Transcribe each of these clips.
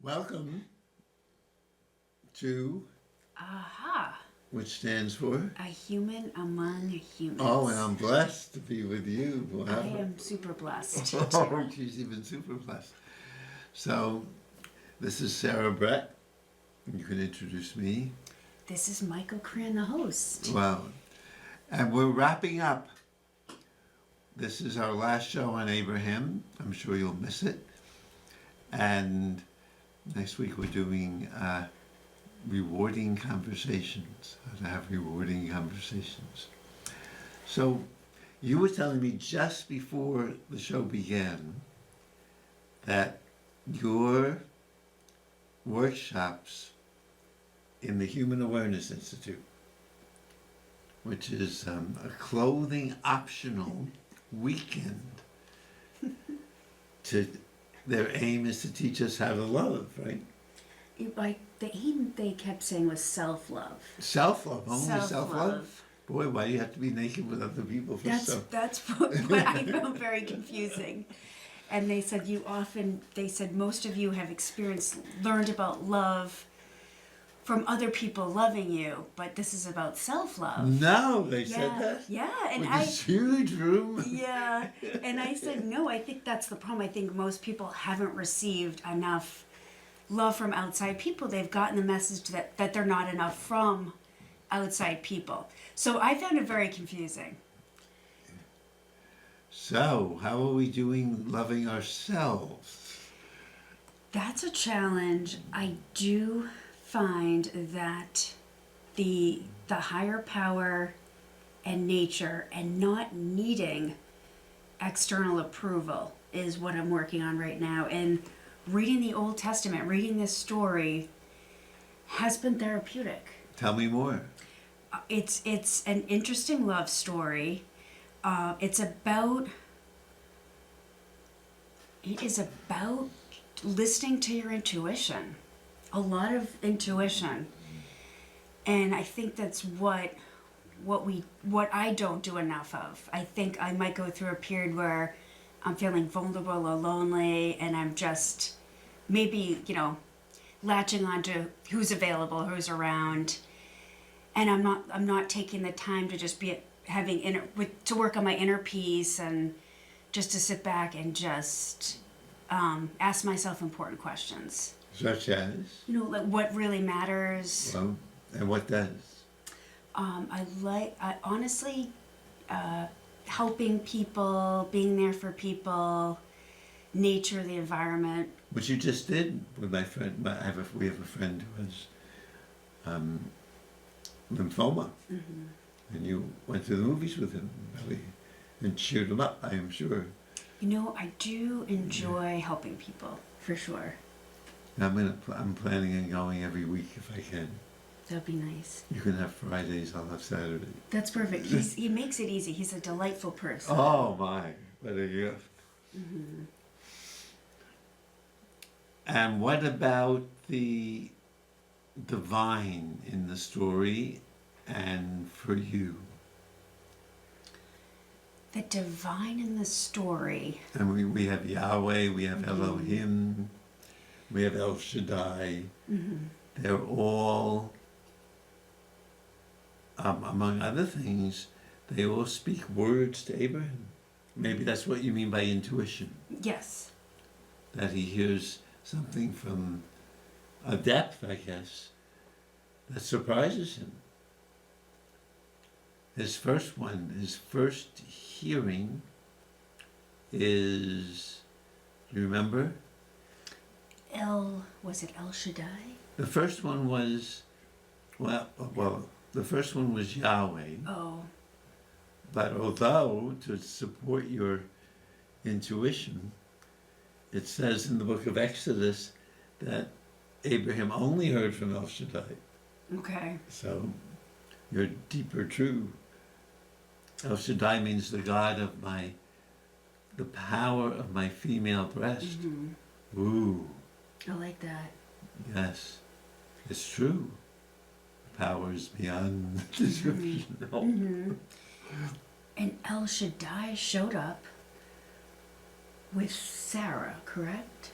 Welcome to, Aha! which stands for? A human among humans. Oh, and I'm blessed to be with you. Wow. I am super blessed. Oh, she's even super blessed. So, this is Sarah Brett. You can introduce me. This is Michael Cran, the host. Wow. And we're wrapping up. This is our last show on Abraham. I'm sure you'll miss it. And next week we're doing rewarding conversations. How to have rewarding conversations. So you were telling me just before the show began that your workshops in the Human Awareness Institute, which is a clothing optional weekend, their aim is to teach us how to love, right? Like the aim they kept saying was self-love. Self-love, only Self-love. self-love? Boy, why do you have to be naked with other people for stuff? That's what I found very confusing. And they said most of you have learned about love from other people loving you, but this is about self-love. No, they said that? Yeah, and With this huge room? Yeah, and I said, no, I think that's the problem. I think most people haven't received enough love from outside people. They've gotten the message that they're not enough from outside people. So I found it very confusing. So, how are we doing loving ourselves? That's a challenge. I do find that the higher power and nature and not needing external approval is what I'm working on right now. And reading the Old Testament, reading this story has been therapeutic. Tell me more. It's an interesting love story. It is about listening to your intuition. A lot of intuition. And I think that's what I don't do enough of. I think I might go through a period where I'm feeling vulnerable or lonely, and I'm just maybe, latching on to who's available, who's around, and I'm not taking the time to just be to work on my inner peace and just to sit back and just ask myself important questions. Such as? Like what really matters. Well, and what does? I honestly, helping people, being there for people, nature, the environment. What you just did with my friend. We have a friend who has lymphoma. Mm-hmm. And you went to the movies with him really, and cheered him up, I am sure. I do enjoy helping people, for sure. I'm planning on going every week if I can. That'd be nice. You can have Fridays, I'll have Saturday. That's perfect. He makes it easy. He's a delightful person. Oh my, what a gift. Mm-hmm. And what about the divine in the story and for you? The divine in the story. And we have Yahweh, we have Elohim, we have El Shaddai. Mm-hmm. They're all, among other things, they all speak words to Abraham. Maybe that's what you mean by intuition. Yes. That he hears something from a depth, I guess, that surprises him. His first hearing is, do you remember? Was it El Shaddai? The first one was, the first one was Yahweh. Oh. But although, to support your intuition, it says in the book of Exodus that Abraham only heard from El Shaddai. Okay. So, you're deeper true. El Shaddai means the God of the power of my female breast. Mm-hmm. Ooh. I like that. Yes, it's true. Power is beyond description. Mm-hmm. And El Shaddai showed up with Sarah, correct?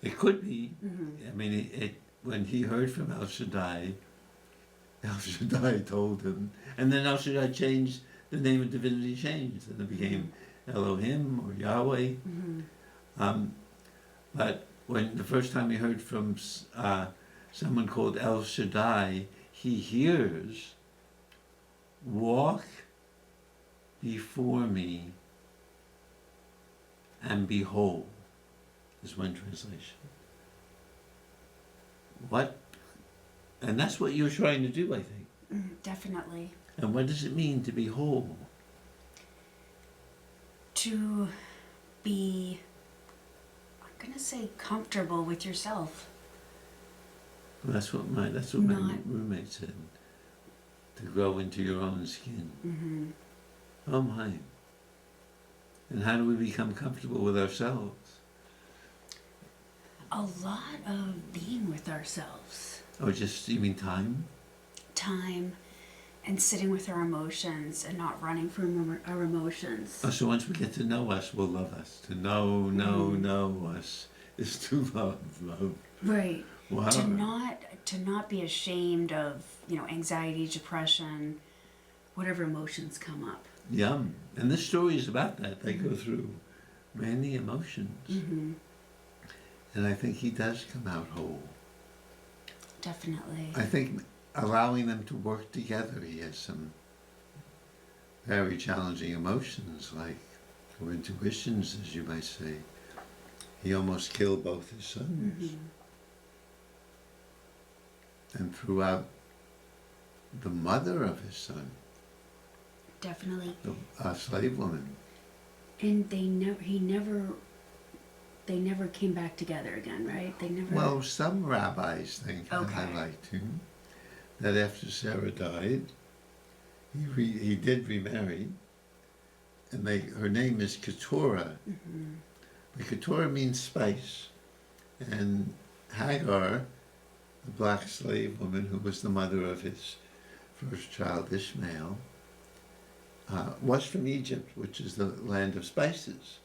It could be. I mean, when he heard from El Shaddai told him, and then El Shaddai changed the name of divinity, changed, and it became Elohim or Yahweh. But when the first time he heard from someone called El Shaddai, he hears, "Walk before me and be whole," is one translation. What? And that's what you're trying to do, I think. Definitely. And what does it mean to be whole? To be, I'm gonna say, comfortable with yourself. Well, that's what my roommate said. To grow into your own skin. Oh my. And how do we become comfortable with ourselves? A lot of being with ourselves. Oh, just, you mean time? Time and sitting with our emotions and not running from our emotions. Oh, so once we get to know us, we'll love us. To know us is to love. Right. Wow. To not be ashamed of, anxiety, depression, whatever emotions come up. Yum. And this story is about that. They go through many emotions. And I think he does come out whole. Definitely. I think allowing them to work together, he has some very challenging emotions, like, or intuitions, as you might say. He almost killed both his sons. And threw out the mother of his son, Definitely. a slave woman. And they never came back together again, right? They never. Well, some rabbis think, and I like to, that after Sarah died, he did remarry, and her name is Keturah. But Keturah means spice, and Hagar, the black slave woman who was the mother of his first child, Ishmael, was from Egypt, which is the land of spices.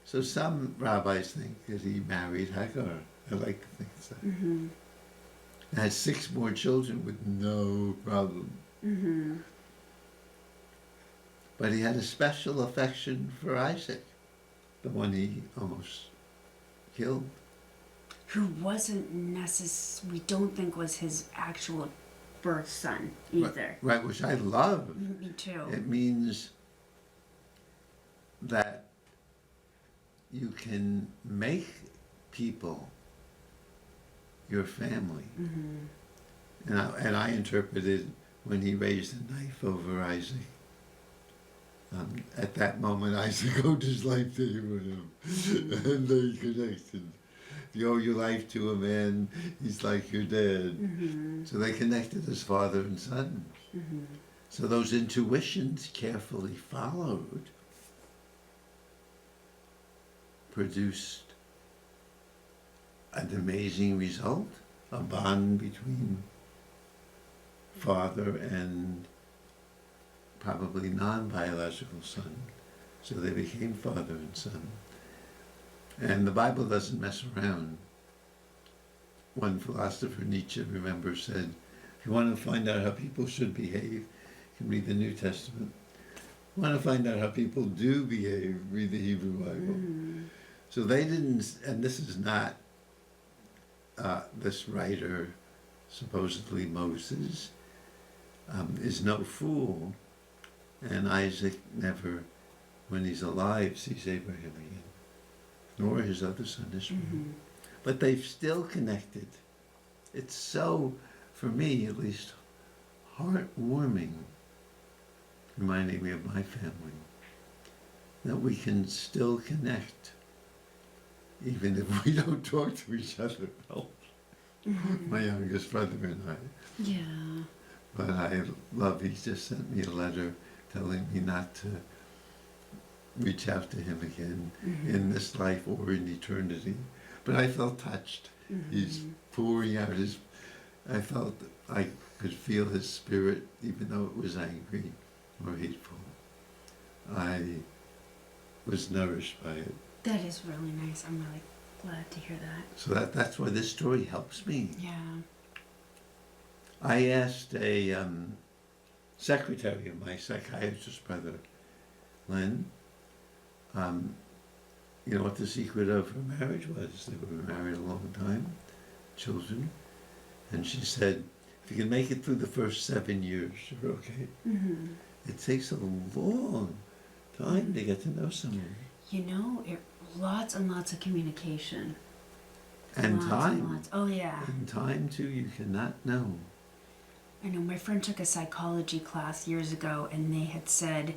So some rabbis think that he married Hagar. I like to think so. And had 6 more children with no problem. But he had a special affection for Isaac, the one he almost killed. Who wasn't we don't think was his actual birth son either. Right, which I love. Me too. It means that you can make people your family. And I interpreted when he raised a knife over Isaac. At that moment, Isaac owed his life to Abraham, and they connected. If you owe your life to a man, he's like your dad. So they connected as father and son. So those intuitions, carefully followed, produced an amazing result, a bond between father and probably non-biological son. So they became father and son. And the Bible doesn't mess around. One philosopher, Nietzsche, remember, said, if you want to find out how people should behave, you can read the New Testament. If you want to find out how people do behave, read the Hebrew Bible. So they didn't, and this is not this writer, supposedly Moses, is no fool. And Isaac never, when he's alive, sees Abraham again, nor his other son Ishmael. But they've still connected. It's so, for me at least, heartwarming, reminding me of my family, that we can still connect, even if we don't talk to each other. My youngest brother and I. Yeah. But I love, he just sent me a letter telling me not to reach out to him again in this life or in eternity. But I felt touched. He's pouring out I felt I could feel his spirit, even though it was angry or hateful. I was nourished by it. That is really nice. I'm really glad to hear that. So that's why this story helps me. Yeah. I asked a secretary of my psychiatrist brother, Lynn, you know what the secret of her marriage was. They were married a long time, children. And she said, if you can make it through the first 7 years, you're okay. Mm-hmm. It takes a long time to get to know someone. You know, lots and lots of communication. And Lots time. And lots. Oh, yeah. And time, too, you cannot know. I know my friend took a psychology class years ago, and they had said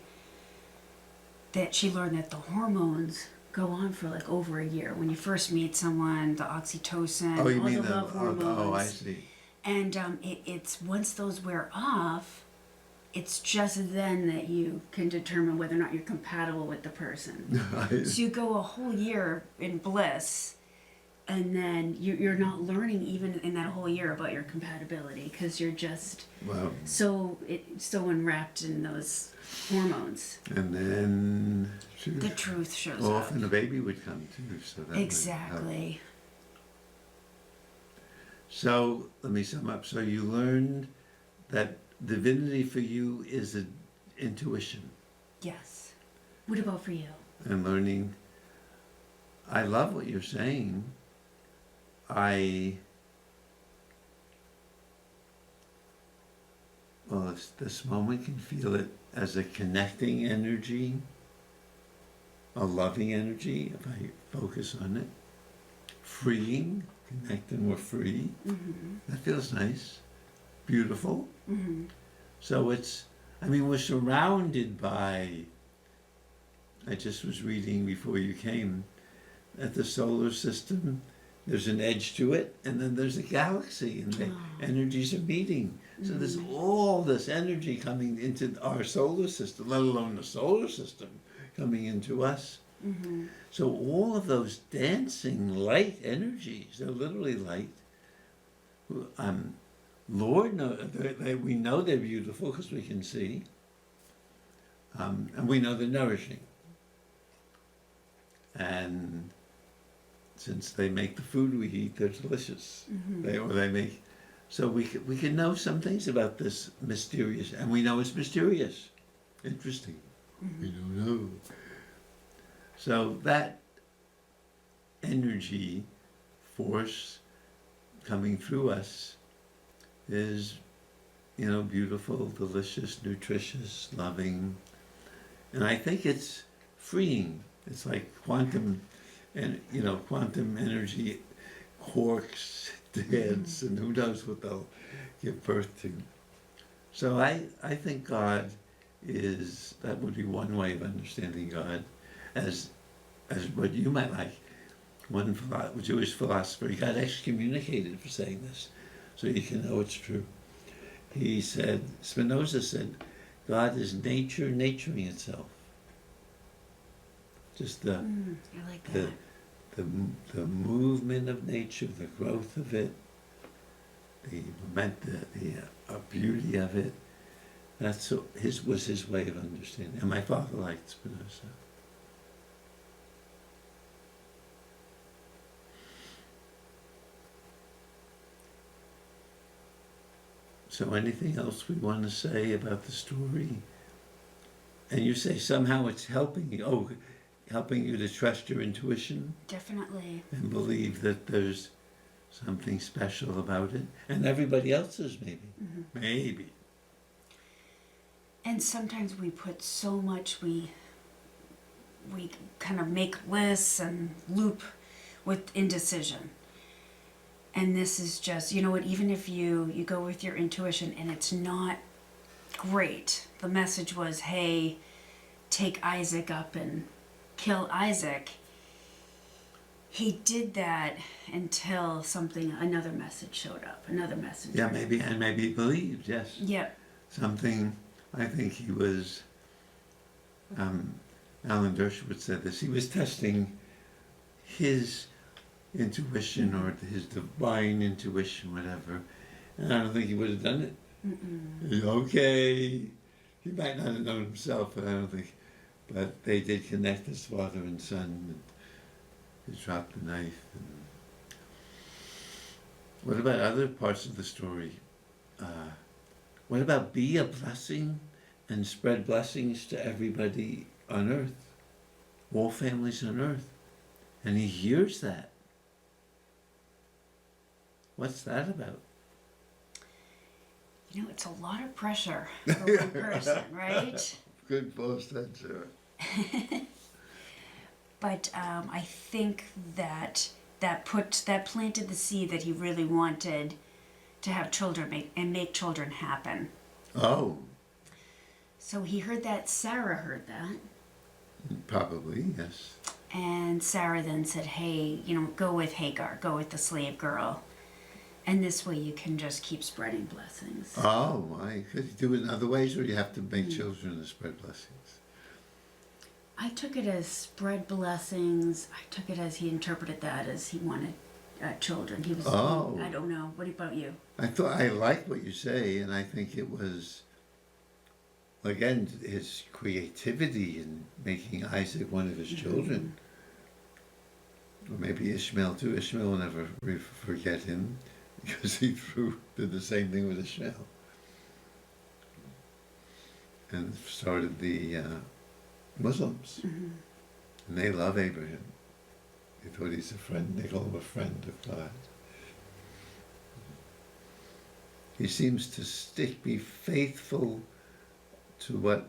that she learned that the hormones go on for like over a year. When you first meet someone, the oxytocin, Oh, you all mean the love hormones. oh, I see. And it's once those wear off, it's just then that you can determine whether or not you're compatible with the person. So you go a whole year in bliss, and then you're not learning even in that whole year about your compatibility because you're just Well, so enwrapped in those hormones. and then The truth shows up. often a baby would come too. So that would help. Exactly. So let me sum up. So you learned that divinity for you is an intuition, Yes. What about for you? and learning. I love what you're saying. Well, this moment can feel it as a connecting energy, a loving energy, if I focus on it. Freeing, connect and we're free. Mm-hmm. That feels nice. Beautiful. Mm-hmm. So we're surrounded by, I just was reading before you came, that the solar system, there's an edge to it, and then there's a galaxy, and the energies are meeting. So there's all this energy coming into our solar system, let alone the solar system coming into us. Mm-hmm. So all of those dancing light energies, they're literally light. Lord, we know they're beautiful because we can see. And we know they're nourishing. And since they make the food we eat, they're delicious. Mm-hmm. They make, so we can know some things about this mysterious, and we know it's mysterious. Interesting. Mm-hmm. We don't know. So that energy force coming through us is, beautiful, delicious, nutritious, loving. And I think it's freeing. It's like quantum, and quantum energy quarks dance, and who knows what they'll give birth to. So I think God that would be one way of understanding God, as what you might like. One Jewish philosopher, he got excommunicated for saying this, so you can know it's true. He said, Spinoza said, God is nature naturing itself. Just I like that. the movement of nature, the growth of it, the beauty of it. Was his way of understanding. And my father liked Spinoza. So anything else we want to say about the story? And you say somehow it's helping you. Helping you to trust your intuition Definitely. and believe that there's something special about it. And everybody else's maybe. Mm-hmm. Maybe. And sometimes we put so much, we kind of make lists and loop with indecision. And this is just, you know what, even if you go with your intuition and it's not great, the message was, hey, take Isaac up and kill Isaac. He did that until another message showed up, another message. Yeah, maybe he believed, yes. Yep. Something, I think he was, Alan Dershowitz said this, he was testing his intuition or his divine intuition, whatever. And I don't think he would have done it. Okay. He might not have known himself, but I don't think. But they did connect as father and son. to drop the knife. And what about other parts of the story? What about be a blessing and spread blessings to everybody on earth, all families on earth? And he hears that. What's that about? You know, it's a lot of pressure for one person, right? Good post that, Sarah. But I think that planted the seed that he really wanted to have children make children happen. Oh, So he heard that. Sarah heard that. probably, yes. And Sarah then said, hey, go with Hagar, go with the slave girl. And this way you can just keep spreading blessings. Oh, my. Could you do it in other ways, or you have to make children and spread blessings? I took it as spread blessings. I took it as he interpreted that as he wanted children. He was, Oh. I don't know. What about you? I like what you say, and I think it was, again, his creativity in making Isaac one of his children. Or maybe Ishmael too. Ishmael will never forget him, because he did the same thing with Ishmael. And started the Muslims. And they love Abraham. They thought he's a friend. They call him a friend of God. He seems to be faithful to what,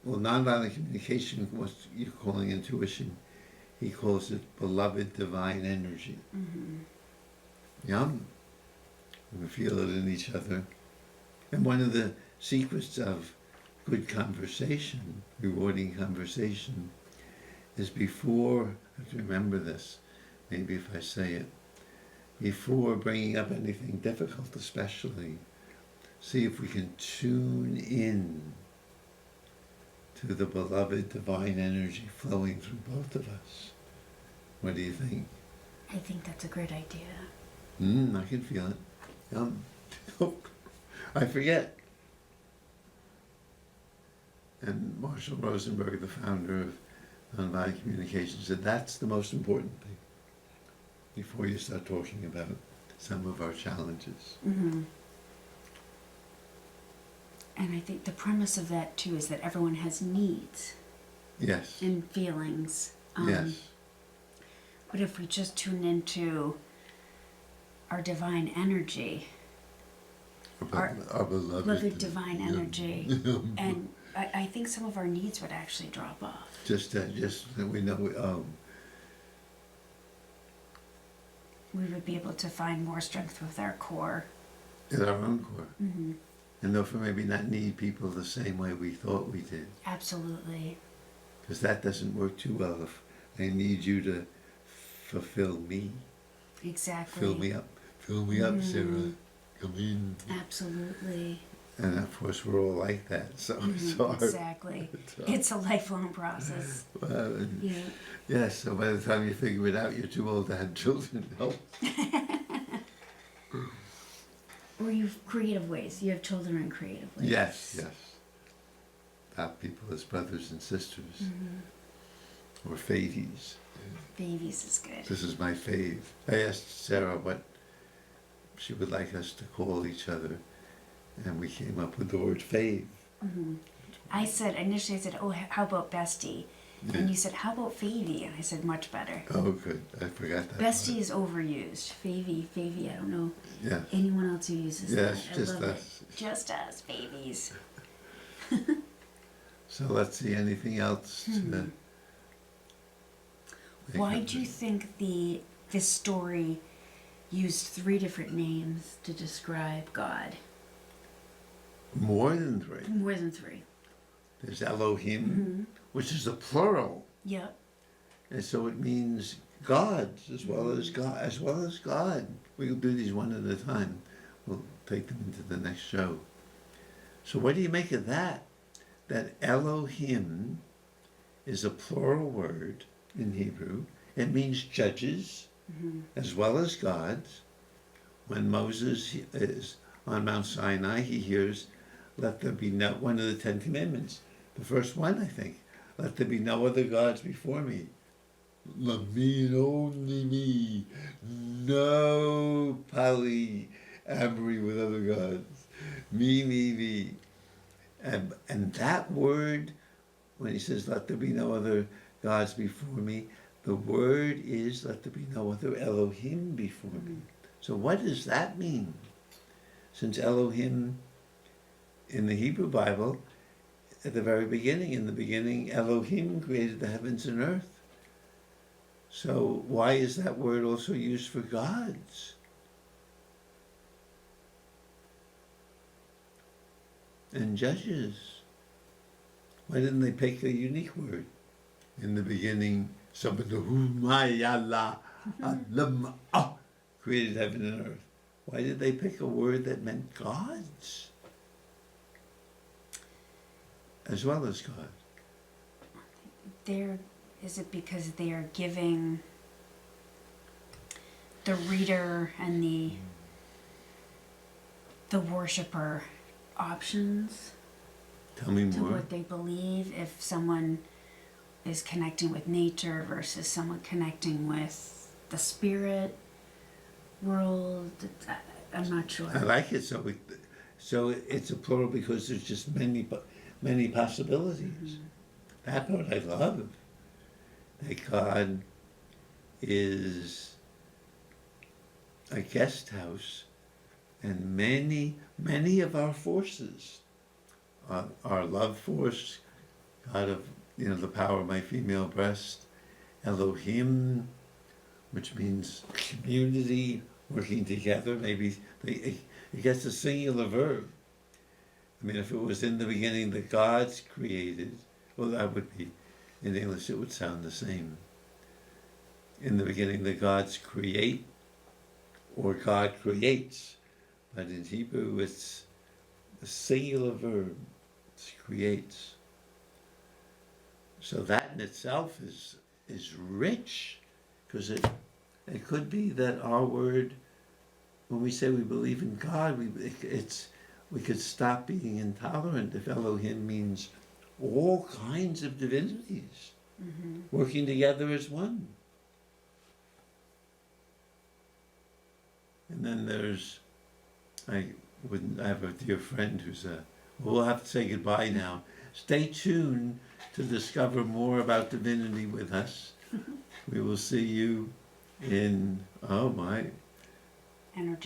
nonviolent communication, what you're calling intuition, he calls it beloved divine energy. Yum. We feel it in each other. And one of the secrets of good conversation, rewarding conversation, is before, I have to remember this, maybe if I say it, before bringing up anything difficult especially, see if we can tune in to the beloved divine energy flowing through both of us. What do you think? I think that's a great idea. I can feel it. I forget. And Marshall Rosenberg, the founder of Nonviolent Communication, said that's the most important thing before you start talking about some of our challenges. And I think the premise of that too is that everyone has needs Yes. and feelings. Yes. But if we just tune into our divine energy, Our beloved divine energy, and I think some of our needs would actually drop off. Just that we know. We would be able to find more strength with our core. In our own core. And therefore maybe not need people the same way we thought we did. Absolutely. Because that doesn't work too well if I need you to fulfill me. Exactly. Fill me up, Sarah. Come in. Absolutely. And of course we're all like that, so it's hard. Exactly. It's a lifelong process. Yeah. Yes, so by the time you figure it out, you're too old to have children. Help. Or you have creative ways. You have children in creative ways. Yes. Adopt people as brothers and sisters. Or favies. Babies is good. This is my fave. I asked Sarah what she would like us to call each other, and we came up with the word fave. I said, initially I said, oh, how about bestie? Yeah. And you said, how about favy? And I said, much better. Oh, good. I forgot that. Bestie is overused. Favy, I don't know Yeah. anyone else who uses Yes, that. I just love us. it. Just us, babies. So let's see, anything else? Why do you think this story used 3 different names to describe God? More than 3. More than 3. There's Elohim, which is a plural. Yep. And so it means gods as well as God. We'll do these one at a time. We'll take them into the next show. So what do you make of that? That Elohim is a plural word in Hebrew. It means judges as well as gods. When Moses is on Mount Sinai, he hears, let there be no, one of the 10 Commandments. The first one, I think, let there be no other gods before me. me and only me. No polyamory with other gods. Me. And that word, when he says, let there be no other gods before me, the word is, let there be no other Elohim before me. So what does that mean? Since Elohim in the Hebrew Bible, at the very beginning, in the beginning, Elohim created the heavens and earth. So why is that word also used for gods? And judges. Why didn't they pick a unique word? In the beginning, created heaven and earth. Why did they pick a word that meant gods? As well as God. Is it because they are giving the reader and the worshiper options Tell me to more. what they believe? If someone is connecting with nature versus someone connecting with the spirit world, I'm not sure. I like it. So it's a plural because there's just many possibilities. That part I love. That God is a guest house, and many of our forces, our love force, God of the power of my female breast, Elohim, which means community, working together. Maybe it gets a singular verb. I mean, if it was in the beginning the gods created, well, that would be, in English it would sound the same. In the beginning the gods create, or God creates. But in Hebrew it's a singular verb, it creates. So that in itself is rich, because it could be that our word, when we say we believe in God, we could stop being intolerant if Elohim means all kinds of divinities working together as one. And then I have a dear friend who's we'll have to say goodbye now. Stay tuned to discover more about divinity with us. We will see you in, oh my, Energy.